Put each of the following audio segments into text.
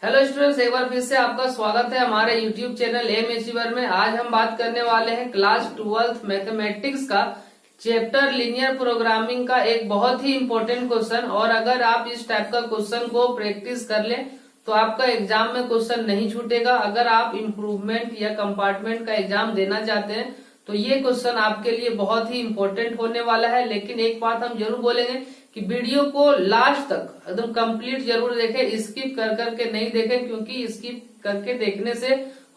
Hello students, एक बार फिर से आपका स्वागत है हमारे यूट्यूब चैनल एम अचीवर में। आज हम बात करने वाले हैं क्लास 12th मैथमेटिक्स का चैप्टर लीनियर प्रोग्रामिंग का एक बहुत ही इम्पोर्टेंट क्वेश्चन। और अगर आप इस टाइप का क्वेश्चन को प्रैक्टिस कर लें तो आपका एग्जाम में क्वेश्चन नहीं छूटेगा। अगर आप इम्प्रूवमेंट या कंपार्टमेंट का एग्जाम देना चाहते हैं तो ये क्वेश्चन आपके लिए बहुत ही इम्पोर्टेंट होने वाला है। लेकिन एक बात हम जरूर बोलेंगे कि वीडियो को लास्ट तक एकदम कंप्लीट जरूर देखें, स्किप कर करके नहीं देखें, क्योंकि स्किप करके देखने से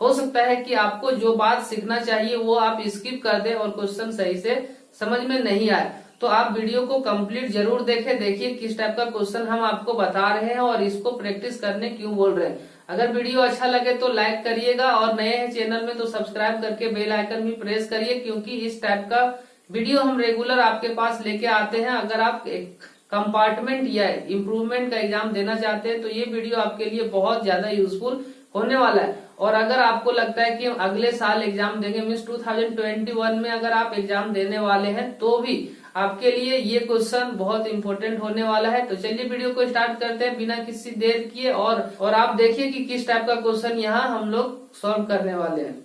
हो सकता है कि आपको जो बात सीखना चाहिए वो आप स्किप कर दें और क्वेश्चन सही से समझ में नहीं आए। तो आप वीडियो को कंप्लीट जरूर देखें, देखिए किस टाइप का क्वेश्चन हम आपको बता रहे हैं और इसको प्रैक्टिस करने क्यों बोल रहे हैं। अगर वीडियो अच्छा लगे तो लाइक करिएगा और नए हैं चैनल में तो सब्सक्राइब करके बेल आइकन भी प्रेस करिए, क्योंकि इस टाइप का वीडियो हम रेगुलर आपके पास लेके आते हैं। अगर आप एक कंपार्टमेंट या इम्प्रूवमेंट का एग्जाम देना चाहते हैं तो ये वीडियो आपके लिए बहुत ज्यादा यूजफुल होने वाला है। और अगर आपको लगता है कि अगले साल एग्जाम देंगे, मीन्स 2021 में अगर आप एग्जाम देने वाले हैं तो भी आपके लिए ये क्वेश्चन बहुत इंपॉर्टेंट होने वाला है। तो चलिए वीडियो को स्टार्ट करते हैं बिना किसी देर किए, और आप देखिए कि किस टाइप का क्वेश्चन यहाँ हम लोग सॉल्व करने वाले हैं।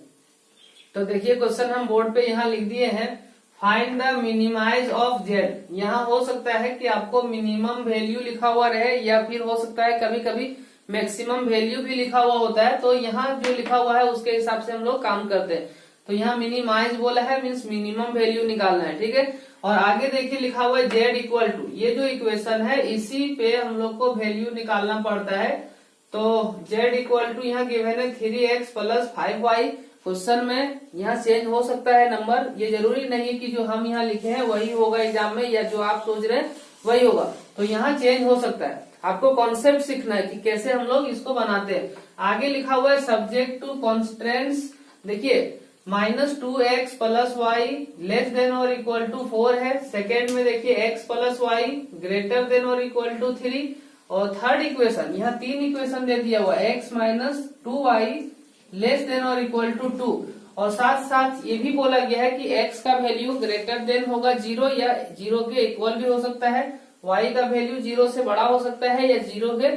तो देखिए क्वेश्चन हम बोर्ड पे यहाँ लिख दिए हैं, find the minimize of z. यहाँ हो सकता है कि आपको मिनिमम वैल्यू लिखा हुआ रहे या फिर हो सकता है कभी कभी मैक्सिमम वैल्यू भी लिखा हुआ होता है। तो यहाँ जो लिखा हुआ है उसके हिसाब से हम लोग काम करते हैं। तो यहाँ मिनिमाइज बोला है, मीन्स मिनिमम वैल्यू निकालना है, ठीक है। और आगे देखिए लिखा हुआ है जेड इक्वल टू, ये जो इक्वेशन है इसी पे हम लोग को वैल्यू निकालना पड़ता है। तो जेड इक्वल टू यहाँ गिवन है 3x + 5y। क्वेश्चन में यहाँ चेंज हो सकता है नंबर, ये जरूरी नहीं है कि जो हम यहाँ लिखे हैं वही होगा एग्जाम में या जो आप सोच रहे हैं वही होगा। तो यहाँ चेंज हो सकता है, आपको कॉन्सेप्ट सीखना है कि कैसे हम लोग इसको बनाते हैं। आगे लिखा हुआ है सब्जेक्ट टू कॉन्स्टेंट्स, देखिए -2x + y < > 4 है। सेकेंड में देखिए x + y < < 3। और थर्ड इक्वेशन, यहाँ तीन इक्वेशन दे दिया हुआ है, x - 2y < < 2। और साथ साथ ये भी बोला गया है कि x का वैल्यू ग्रेटर होगा 0 या 0 के इक्वल भी हो सकता है, y का वैल्यू 0 से बड़ा हो सकता है या 0 के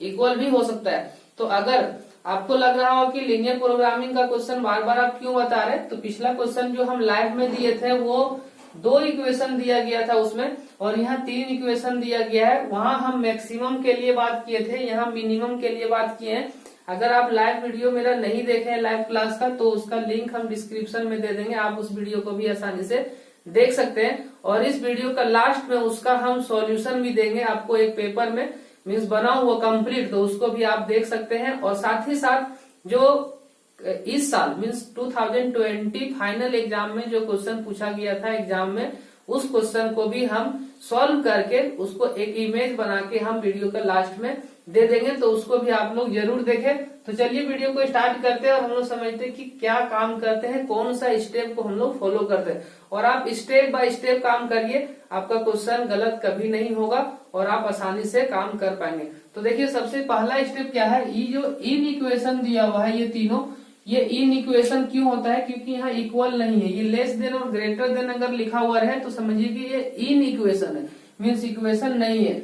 इक्वल भी हो सकता है। तो अगर आपको लग रहा हो कि लीनियर प्रोग्रामिंग का क्वेश्चन बार बार आप क्यों बता रहे हैं, तो पिछला क्वेश्चन जो हम लाइव में दिए थे वो 2 इक्वेशन दिया गया था उसमें, और यहाँ 3 इक्वेशन दिया गया है। वहां हम मैक्सिमम के लिए बात किए थे, यहाँ मिनिमम के लिए बात किए हैं। अगर आप लाइव वीडियो मेरा नहीं देखे हैं लाइव क्लास का तो उसका लिंक हम डिस्क्रिप्शन में दे देंगे, आप उस वीडियो को भी आसानी से देख सकते हैं। और इस वीडियो का लास्ट में उसका हम सॉल्यूशन भी देंगे आपको एक पेपर में, मीन्स बना हुआ कंप्लीट, तो उसको भी आप देख सकते हैं। और साथ ही साथ जो इस साल मीन्स 2020 फाइनल एग्जाम में जो क्वेश्चन पूछा गया था एग्जाम में, उस क्वेश्चन को भी हम सॉल्व करके उसको एक इमेज बना के हम वीडियो का लास्ट में दे देंगे, तो उसको भी आप लोग जरूर देखें। तो चलिए वीडियो को स्टार्ट करते हैं और हम लोग समझते हैं कि क्या काम करते हैं, कौन सा स्टेप को हम लोग फॉलो करते हैं। और आप स्टेप बाय स्टेप काम करिए, आपका क्वेश्चन गलत कभी नहीं होगा और आप आसानी से काम कर पाएंगे। तो देखिए सबसे पहला स्टेप क्या है, ये जो इन इक्वेशन दिया हुआ है ये तीनों, ये इन इक्वेशन क्यों होता है, क्योंकि यहाँ इक्वल नहीं है, ये लेस देन और ग्रेटर देन अगर लिखा हुआ रहे तो समझिए कि ये इन इक्वेशन है, मीन्स इक्वेशन नहीं है,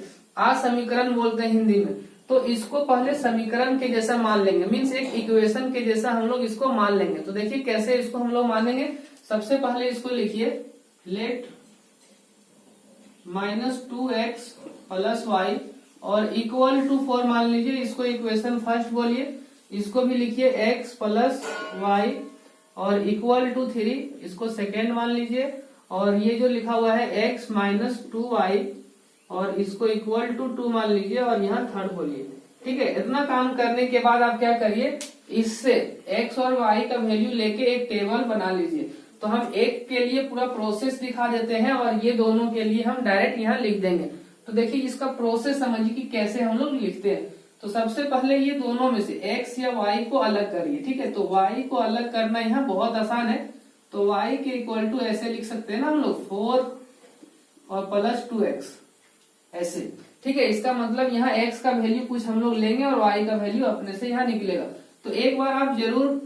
समीकरण बोलते हैं हिंदी में। तो इसको पहले समीकरण के जैसा मान लेंगे, मीन्स एक इक्वेशन के जैसा हम लोग इसको मान लेंगे। तो देखिए कैसे इसको हम लोग मानेंगे। सबसे पहले इसको लिखिए, लेट -2x + y और = 4 मान लीजिए, इसको इक्वेशन फर्स्ट बोलिए। इसको भी लिखिए x + y और = 3, इसको सेकेंड मान लीजिए। और ये जो लिखा हुआ है x - 2y और इसको = 2 मान लीजिए और यहाँ थर्ड बोलिए, ठीक है। इतना काम करने के बाद आप क्या करिए, इससे x और y का वैल्यू लेके एक टेबल बना लीजिए। तो हम एक के लिए पूरा प्रोसेस दिखा देते हैं और ये दोनों के लिए हम डायरेक्ट यहाँ लिख देंगे। तो देखिए इसका प्रोसेस समझिए कि कैसे हम लोग लिखते हैं। तो सबसे पहले ये दोनों में से x या y को अलग करिए, ठीक है। तो y को अलग करना यहाँ बहुत आसान है। तो y के = ऐसे लिख सकते हैं ना हम लोग, 4 और +2x ऐसे, ठीक है। इसका मतलब यहाँ x का वैल्यू कुछ हम लोग लेंगे और y का वैल्यू अपने से यहाँ निकलेगा। तो एक बार आप जरूर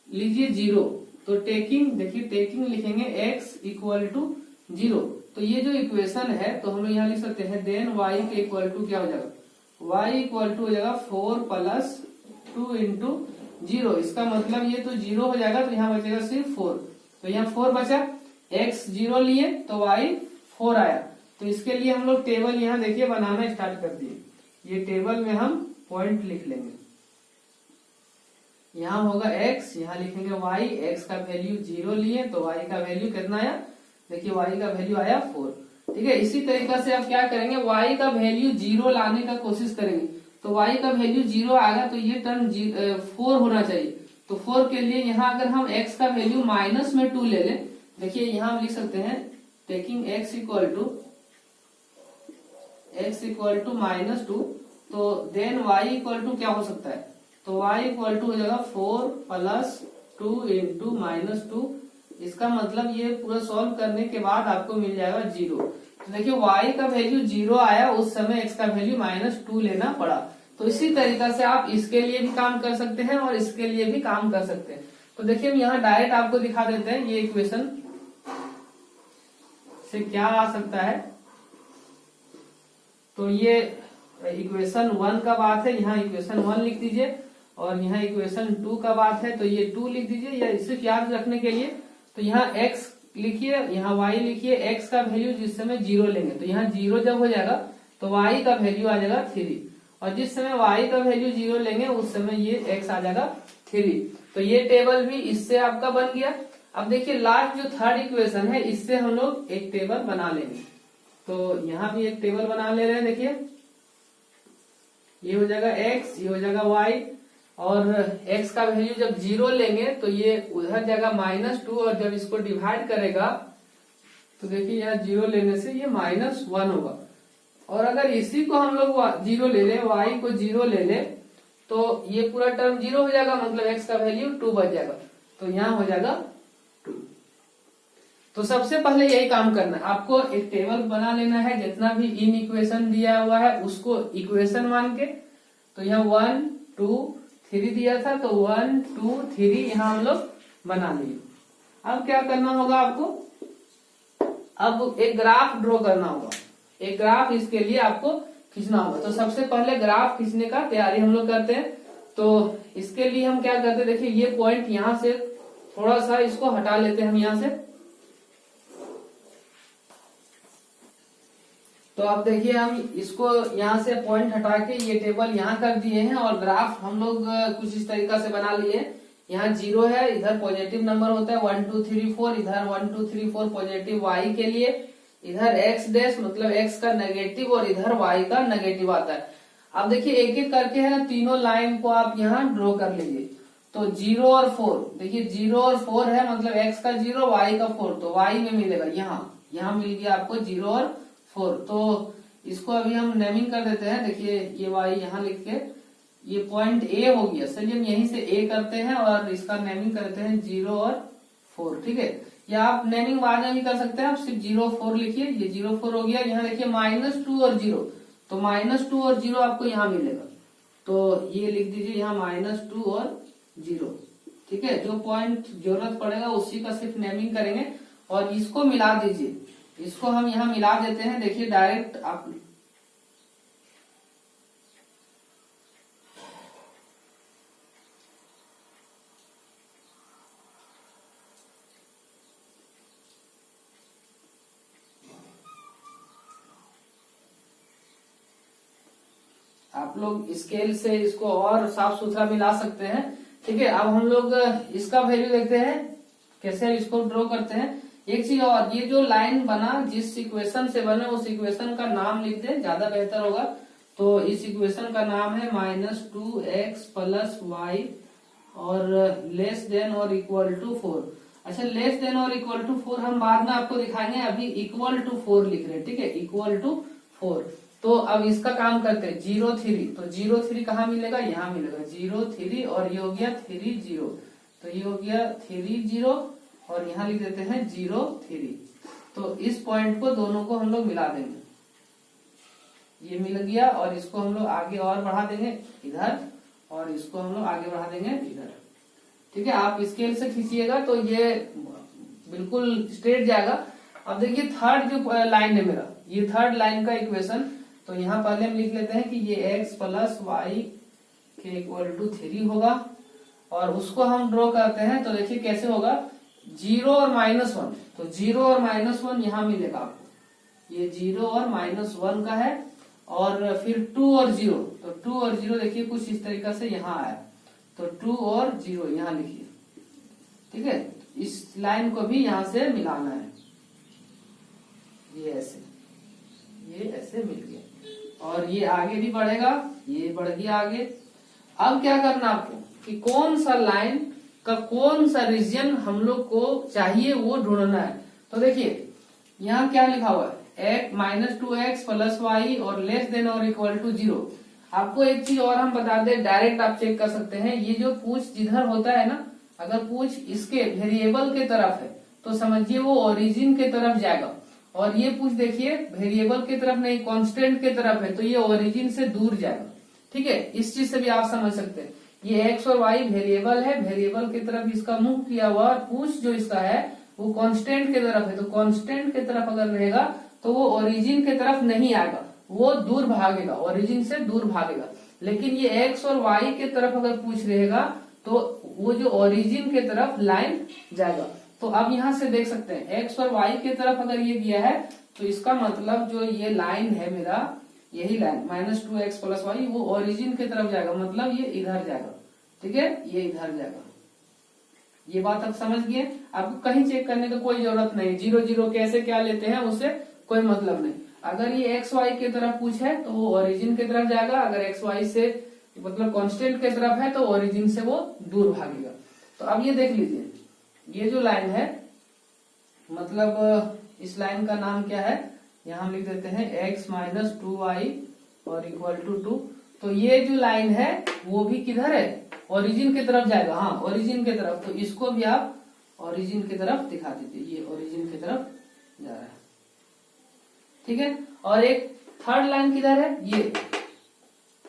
लीजिए 0, तो देखिए टेकिंग लिखेंगे x = 0। तो ये जो इक्वेशन है तो हम लोग यहाँ लिख सकते हैं देन y के = क्या हो जाएगा, y = हो जाएगा 4 + 2 इंटू 0, इसका मतलब ये तो 0 हो जाएगा, तो यहाँ बचेगा सिर्फ 4। तो यहाँ 4 बचा, x 0 लिए तो y 4 आया। तो इसके लिए हम लोग टेबल यहाँ देखिए बनाना स्टार्ट कर दिए। ये टेबल में हम पॉइंट लिख लेंगे। यहाँ होगा x, यहाँ लिखेंगे y, x का वैल्यू 0 लिए तो y का वैल्यू कितना आया, देखिए y का वैल्यू आया 4। ठीक है, इसी तरीका से आप क्या करेंगे, y का वैल्यू 0 लाने का कोशिश करेंगे। तो y का वैल्यू 0 आ गया तो ये टर्म 4 होना चाहिए। तो 4 के लिए यहाँ अगर हम x का वैल्यू माइनस में 2 ले लें, देखिए यहाँ हम लिख सकते हैं टेकिंग x इक्वल टू -2, तो देन y इक्वल टू क्या हो सकता है, तो y इक्वल टू हो जाएगा 4 प्लस 2 इंटू -2। इसका मतलब ये पूरा सॉल्व करने के बाद आपको मिल जाएगा 0। तो देखिए y का वैल्यू 0 आया, उस समय x का वैल्यू -2 लेना पड़ा। तो इसी तरीका से आप इसके लिए भी काम कर सकते हैं और इसके लिए भी काम कर सकते हैं। तो देखिए हम यहाँ डायरेक्ट आपको दिखा देते हैं ये इक्वेशन से क्या आ सकता है। तो ये इक्वेशन 1 का बात है, यहाँ इक्वेशन 1 लिख दीजिए, और यहाँ इक्वेशन 2 का बात है तो ये 2 लिख दीजिए, या सिर्फ याद रखने के लिए। तो यहाँ x लिखिए, यहाँ y लिखिए, x का वैल्यू जिस समय 0 लेंगे तो यहाँ 0 जब हो जाएगा तो y का वैल्यू आ जाएगा 3, और जिस समय y का वैल्यू 0 लेंगे उस समय ये x आ जाएगा 3। तो ये टेबल भी इससे आपका बन गया। अब देखिए लास्ट जो थर्ड इक्वेशन है, इससे हम लोग एक टेबल बना लेंगे। तो यहाँ भी एक टेबल बना ले रहे हैं। देखिए ये हो जाएगा x, ये हो जाएगा y, और x का वैल्यू जब 0 लेंगे तो ये उधर जाएगा -2, और जब इसको डिवाइड करेगा तो देखिए यहाँ 0 लेने से ये -1 होगा। और अगर इसी को हम लोग 0 ले लें, y को 0 ले लें, तो ये पूरा टर्म 0 हो जाएगा, मतलब x का वैल्यू 2 बच जाएगा। तो यहाँ हो जाएगा 2। तो सबसे पहले यही काम करना है, आपको एक टेबल बना लेना है, जितना भी इन इक्वेशन दिया हुआ है उसको इक्वेशन मान के। तो यहाँ 1 2 3 दिया था, तो 1 2 3 यहाँ हम लोग बना लिए। अब क्या करना होगा आपको, अब एक ग्राफ ड्रॉ करना होगा। एक ग्राफ इसके लिए आपको खींचना होगा। तो सबसे पहले ग्राफ खींचने का तैयारी हम लोग करते हैं। तो इसके लिए हम क्या करते हैं, देखिए ये पॉइंट यहाँ से थोड़ा सा इसको हटा लेते हैं हम यहाँ से। तो अब देखिए हम इसको यहाँ से पॉइंट हटा के ये टेबल यहाँ कर दिए हैं, और ग्राफ हम लोग कुछ इस तरीका से बना लिए। यहाँ 0 है, इधर पॉजिटिव नंबर होता है 1 2 3 4, इधर 1 2 3 4 पॉजिटिव y के लिए, इधर x डैश मतलब x का नेगेटिव, और इधर y का नेगेटिव आता है। अब देखिए एक एक करके है ना, तीनों लाइन को आप यहाँ ड्रॉ कर लीजिए। तो 0 और 4, देखिए 0 और 4 है, मतलब x का 0 y का 4, तो y में मिलेगा यहाँ मिल गया आपको 0 और 4। तो इसको अभी हम नेमिंग कर देते हैं। देखिए ये y यहाँ लिख के, ये पॉइंट A हो गया। चलिए हम यहीं से A करते हैं और इसका नेमिंग करते हैं 0 और 4। ठीक है, या आप नेमिंग बाद में भी कर सकते हैं, आप सिर्फ 0 4 लिखिए। ये 0 4 हो गया। यहाँ देखिए -2 और 0, तो -2 और 0 आपको यहाँ मिलेगा। तो ये लिख दीजिए यहाँ -2 और 0। ठीक है, जो पॉइंट जरूरत पड़ेगा उसी का सिर्फ नेमिंग करेंगे, और इसको मिला दीजिए। इसको हम यहाँ मिला देते हैं। देखिए डायरेक्ट आप लोग स्केल से इसको और साफ सुथरा मिला सकते हैं। ठीक है, अब हम लोग इसका वैल्यू देखते हैं कैसे इसको ड्रॉ करते हैं। एक चीज और, ये जो लाइन बना जिस इक्वेशन से बना उस इक्वेशन का नाम लिख दे, ज्यादा बेहतर होगा। तो इस इक्वेशन का नाम है -2x + y और लेस देन और इक्वल टू 4। अच्छा, लेस देन और इक्वल टू 4 हम बाद में आपको दिखाएंगे, अभी इक्वल टू 4 लिख रहे हैं। ठीक है, इक्वल टू 4। तो अब इसका काम करते हैं 0 3। तो 0 3 कहाँ मिलेगा, यहाँ मिलेगा 0 3, और ये हो गया 3 0। तो ये हो गया 3 0, और यहाँ लिख देते हैं 0 3। तो इस पॉइंट को दोनों को हम लोग मिला देंगे, ये मिल गया, और इसको हम लोग आगे और बढ़ा देंगे इधर, और इसको हम लोग आगे बढ़ा देंगे इधर। ठीक है, आप स्केल से खींचिएगा तो ये बिल्कुल स्ट्रेट जाएगा। अब देखिए थर्ड जो लाइन है मेरा, ये थर्ड लाइन का इक्वेशन। तो यहाँ पहले हम लिख लेते हैं कि ये x + y के इक्वल टू 3 होगा, और उसको हम ड्रॉ करते हैं तो देखिए कैसे होगा, 0 और -1, तो 0 और -1 यहाँ मिलेगा आपको, ये 0 और -1 का है, और फिर 2 और 0, तो 2 और 0 देखिए कुछ इस तरीके से यहाँ आया, तो 2 और 0 यहाँ लिखिए, ठीक है। इस लाइन को भी यहाँ से मिलाना है, ये ऐसे मिल गया, और ये आगे भी बढ़ेगा, ये बढ़ गया आगे। अब क्या करना आपको कि कौन सा लाइन का कौन सा रीजन हम लोग को चाहिए वो ढूंढना है। तो देखिए यहाँ क्या लिखा हुआ है, -2x + y और लेस देन और इक्वल टू 0। आपको एक चीज और हम बता दें, डायरेक्ट आप चेक कर सकते हैं, ये जो पूछ जिधर होता है ना, अगर पूछ इसके वेरिएबल के तरफ है तो समझिए वो ओरिजिन के तरफ जाएगा, और ये पूछ देखिए वेरिएबल की तरफ नहीं कांस्टेंट के तरफ है, तो ये ओरिजिन से दूर जाएगा, ठीक है। इस चीज से भी आप समझ सकते हैं, ये x और y वेरिएबल है, वेरिएबल की तरफ इसका मुंह किया हुआ, और पूछ जो इसका है वो कांस्टेंट की तरफ है, तो कांस्टेंट की तरफ अगर रहेगा तो वो ओरिजिन की तरफ नहीं आएगा, वो दूर भागेगा, ओरिजिन से दूर भागेगा। लेकिन ये x और y के तरफ अगर पूछ रहेगा तो वो जो ओरिजिन के तरफ लाइन जाएगा। तो अब यहाँ से देख सकते हैं x और y के तरफ अगर ये दिया है तो इसका मतलब जो ये लाइन है मेरा, यही लाइन -2x + y, वो ओरिजिन की तरफ जाएगा, मतलब ये इधर जाएगा, ठीक है, ये इधर जाएगा। ये बात आप समझ गए। आपको कहीं चेक करने की कोई जरूरत नहीं, 0 0 कैसे क्या लेते हैं उससे कोई मतलब नहीं। अगर ये x y की तरफ पूछे तो वो ओरिजिन की तरफ जाएगा, अगर x y से मतलब कांस्टेंट की तरफ है तो ओरिजिन से वो दूर भागेगा। तो अब ये देख लीजिए, ये जो लाइन है, मतलब इस लाइन का नाम क्या है, यहाँ हम लिख देते हैं x - 2y और इक्वल टू 2। तो ये जो लाइन है वो भी किधर है, ओरिजिन की तरफ जाएगा, हाँ ओरिजिन की तरफ। तो इसको भी आप ओरिजिन की तरफ दिखा दीजिए, ये ओरिजिन की तरफ जा रहा है, ठीक है। और एक थर्ड लाइन किधर है, ये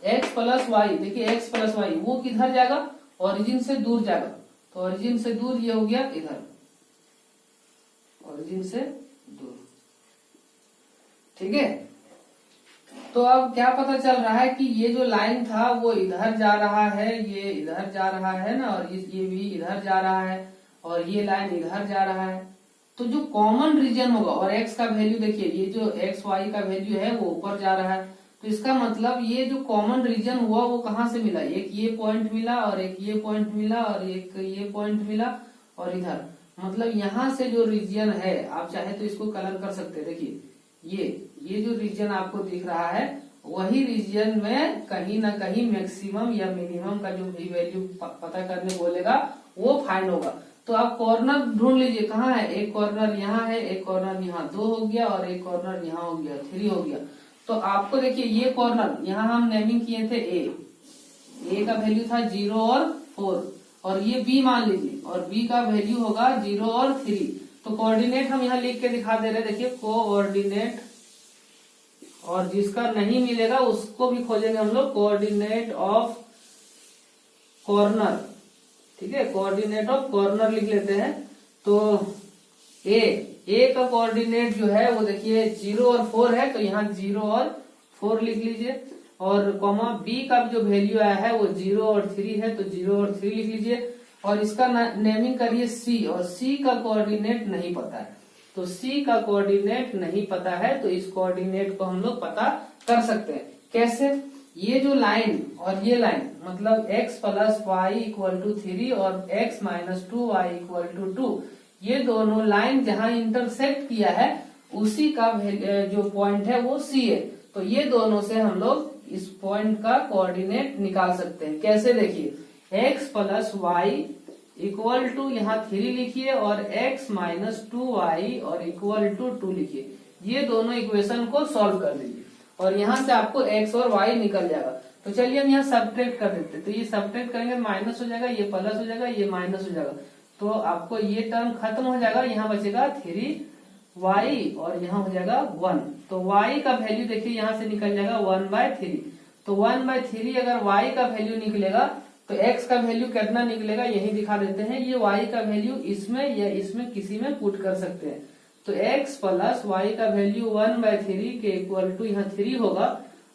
x + y, देखिए x + y वो किधर जाएगा, ओरिजिन से दूर जाएगा, तो ओरिजिन से दूर ये हो गया इधर, ओरिजिन से दूर, ठीक है। तो अब क्या पता चल रहा है कि ये जो लाइन था वो इधर जा रहा है, ये इधर जा रहा है ना, और ये भी इधर जा रहा है, और ये लाइन इधर जा रहा है। तो जो कॉमन रीजन होगा, और x का वैल्यू देखिए, ये जो x y का वैल्यू है वो ऊपर जा रहा है, तो इसका मतलब ये जो कॉमन रीजन हुआ वो कहाँ से मिला, एक ये पॉइंट मिला, और एक ये पॉइंट मिला, और एक ये पॉइंट मिला, और इधर, मतलब यहाँ से जो रीजन है, आप चाहे तो इसको कलर कर सकते हैं। देखिए ये जो रीजन आपको दिख रहा है, वही रीजन में कहीं ना कहीं मैक्सिमम या मिनिमम का जो भी वैल्यू पता करने बोलेगा वो फाइंड होगा। तो आप कॉर्नर ढूंढ लीजिए, कहाँ है, एक कॉर्नर यहाँ है, एक कॉर्नर यहाँ 2 हो गया, और एक कॉर्नर यहाँ हो गया 3 हो गया। तो आपको देखिए ये कॉर्नर यहाँ हम नेमिंग किए थे ए का वैल्यू था 0 और 4, और ये बी मान लीजिए, और बी का वैल्यू होगा 0 और 3। तो कोऑर्डिनेट हम यहाँ लिख के दिखा दे रहे हैं, देखिए कोऑर्डिनेट, और जिसका नहीं मिलेगा उसको भी खोजेंगे हम लोग, कोऑर्डिनेट ऑफ कॉर्नर, ठीक है, कोऑर्डिनेट ऑफ कॉर्नर लिख लेते हैं। तो ए का कोऑर्डिनेट जो है वो देखिए 0 और 4 है, तो यहाँ 0 और 4 लिख लीजिए, और कॉमा बी का जो वैल्यू आया है वो 0 और 3 है, तो 0 और 3 लिख लीजिए, और इसका नेमिंग करिए सी, और सी का कोऑर्डिनेट नहीं पता है, तो सी का कोऑर्डिनेट नहीं पता है, तो इस कोऑर्डिनेट को हम लोग पता कर सकते हैं। कैसे, ये जो लाइन और ये लाइन, मतलब x + y = 3 और x - 2y = 2, ये दोनों लाइन जहां इंटरसेक्ट किया है उसी का जो पॉइंट है वो C है। तो ये दोनों से हम लोग इस पॉइंट का कोऑर्डिनेट निकाल सकते हैं। कैसे, देखिए x + y = यहाँ 3 लिखिए, और x - 2y और इक्वल टू 2 लिखिए। ये दोनों इक्वेशन को सॉल्व कर दीजिए, और यहाँ से आपको x और y निकल जाएगा। तो चलिए हम यहाँ सब्ट्रैक्ट कर देते हैं, तो ये सब्ट्रैक्ट करेंगे माइनस हो जाएगा, ये प्लस हो जाएगा, ये माइनस हो जाएगा, तो आपको ये टर्म खत्म हो जाएगा, यहाँ बचेगा 3y और यहाँ हो जाएगा 1। तो y का वैल्यू देखिए यहाँ से निकल जाएगा 1/3। तो 1/3 अगर y का वैल्यू निकलेगा तो x का वैल्यू कितना निकलेगा यही दिखा देते हैं। ये y का वैल्यू इसमें या इसमें किसी में पुट कर सकते हैं। तो x + y का वैल्यू 1/3 के इक्वल टू यहाँ 3 होगा,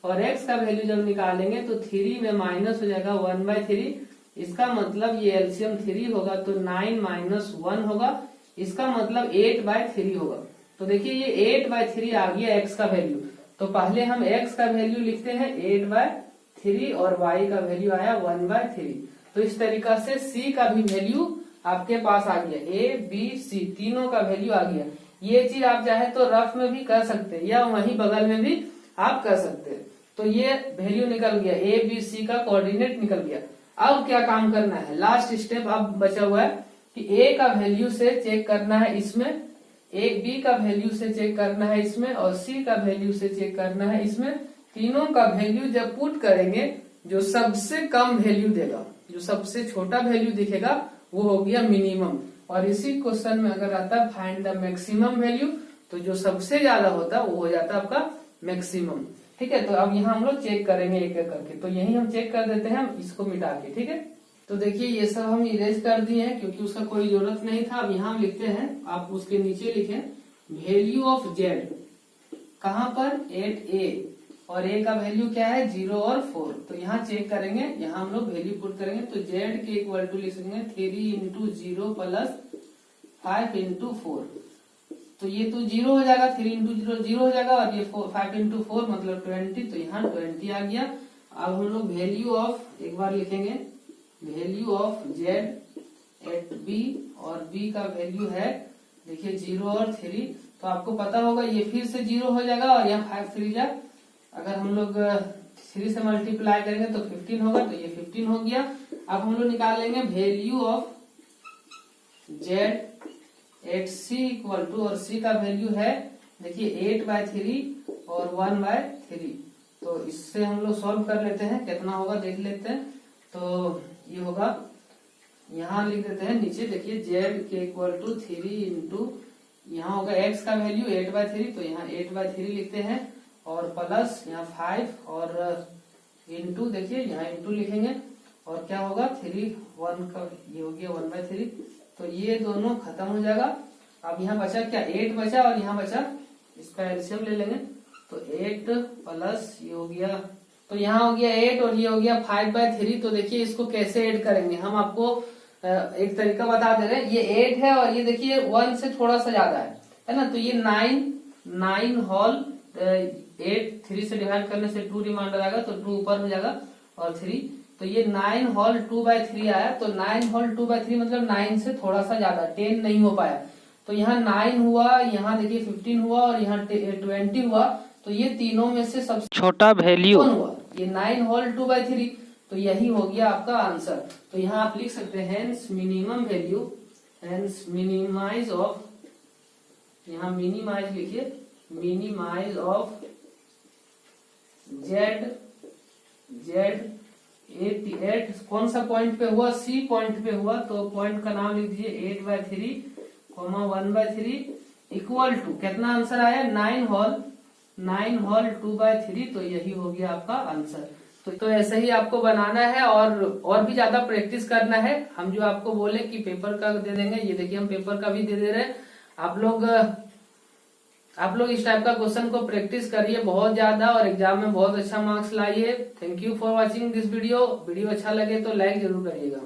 और x का वैल्यू जब निकालेंगे तो 3 में माइनस हो जाएगा 1/3। इसका मतलब ये एलसीएम 3 होगा तो 9 माइनस 1 होगा। इसका मतलब 8/3 होगा। तो देखिए ये 8/3 आ गया x का वैल्यू। तो पहले हम x का वैल्यू लिखते हैं 8/3 और y का वैल्यू आया 1/3। तो इस तरीका से c का भी वैल्यू आपके पास आ गया, a b c तीनों का वैल्यू आ गया। ये चीज आप चाहे तो रफ में भी कर सकते हैं या वहीं बगल में भी आप कर सकते हैं। तो ये वैल्यू निकल गया, a b c का कोऑर्डिनेट निकल गया। अब क्या काम करना है, लास्ट स्टेप अब बचा हुआ है कि a का वैल्यू से चेक करना है इसमें, b का वैल्यू से चेक करना है इसमें और c का वैल्यू से चेक करना है इसमें। तीनों का वैल्यू जब पुट करेंगे जो सबसे कम वैल्यू देगा, जो सबसे छोटा वैल्यू दिखेगा वो हो गया मिनिमम। और इसी क्वेश्चन में अगर आता है फाइंड द मैक्सिमम वैल्यू, तो जो सबसे ज्यादा होता है वो हो जाता है आपका मैक्सिमम। ठीक है, तो अब यहाँ हम लोग चेक करेंगे एक एक करके। तो यही हम चेक कर देते हैं इसको मिटा के। ठीक है, तो देखिए ये सब हम इरेज कर दिए हैं क्योंकि उसका कोई जरूरत नहीं था। अब यहाँ हम लिखते हैं, आप उसके नीचे लिखें वैल्यू ऑफ जेड, कहाँ पर, एट ए, और ए का वैल्यू क्या है 0 और 4। तो यहाँ चेक करेंगे, यहाँ हम लोग वैल्यू पुट करेंगे तो जेड के इक्वल टू लिखेंगे 3 इंटू 0 प्लस 5 इंटू 4। तो ये तो 0 हो जाएगा, 3 इंटू 0 0 हो जाएगा और ये 5 इंटू 4 मतलब 20। तो यहाँ 20 आ गया। अब हम लोग वैल्यू ऑफ एक बार लिखेंगे, value of Z at b, और बी का वैल्यू है देखिए 0 और 3। तो आपको पता होगा ये फिर से 0 हो जाएगा और यहाँ 5 3 जा, अगर हम लोग 3 से मल्टीप्लाई करेंगे तो 15 होगा। तो ये 15 हो गया। अब हम लोग निकाल लेंगे value of Z at C equal to, और सी का वैल्यू है देखिए 8/3 और 1/3। तो इससे हम लोग सॉल्व कर लेते हैं, कितना होगा देख लेते हैं। तो ये होगा, यहाँ लिख देते हैं नीचे देखिए जेड के इक्वल टू 3 इंटू, यहाँ होगा x का वैल्यू 8/3, तो यहाँ 8/3 लिखते हैं और प्लस यहाँ 5 और इंटू, देखिए यहाँ इंटू लिखेंगे और क्या होगा 3 1 का ये हो गया 1/3। तो ये दोनों खत्म हो जाएगा। अब यहाँ बचा क्या, 8 बचा और यहाँ बचा, इसका एलसीएम ले लेंगे तो 8 प्लस ये हो गया, तो यहाँ हो गया 8 और ये हो गया 5/3। तो देखिए इसको कैसे ऐड करेंगे, हम आपको एक तरीका बता दे रहे हैं। ये 8 है और ये देखिए 1 से थोड़ा सा ज्यादा है ना। तो ये 9 होल 8 3 से डिवाइड करने से 2 रिमाइंडर आएगा तो 2 ऊपर हो जाएगा और 3। तो ये 9 होल 2/3 आया। तो 9 होल 2/3 मतलब 9 से थोड़ा सा ज्यादा, 10 नहीं हो पाया। तो यहाँ 9 हुआ, यहाँ देखिए 15 हुआ और यहाँ 20 हुआ। तो ये तीनों में से सबसे छोटा वैल्यू हुआ ये 9 होल 2/3। तो यही हो गया आपका आंसर। तो यहाँ आप लिख सकते हैं hence minimum value, hence minimize of, यहाँ मिनिमाइज लिखिए, मिनिमाइज ऑफ जेड 8 कौन सा पॉइंट पे हुआ, सी पॉइंट पे हुआ। तो पॉइंट का नाम लिख दीजिए 8/3, 1/3 इक्वल टू, कितना आंसर आया 9 होल 2/3। तो यही हो गया आपका आंसर। तो ऐसे ही आपको बनाना है और भी ज्यादा प्रैक्टिस करना है। हम जो आपको बोले कि पेपर का दे देंगे, ये देखिए हम पेपर का भी दे दे रहे हैं। आप लोग इस टाइप का क्वेश्चन को प्रैक्टिस करिए बहुत ज्यादा और एग्जाम में बहुत अच्छा मार्क्स लाइए। Thank you for watching this video. Video अच्छा लगे तो लाइक जरूर करिएगा।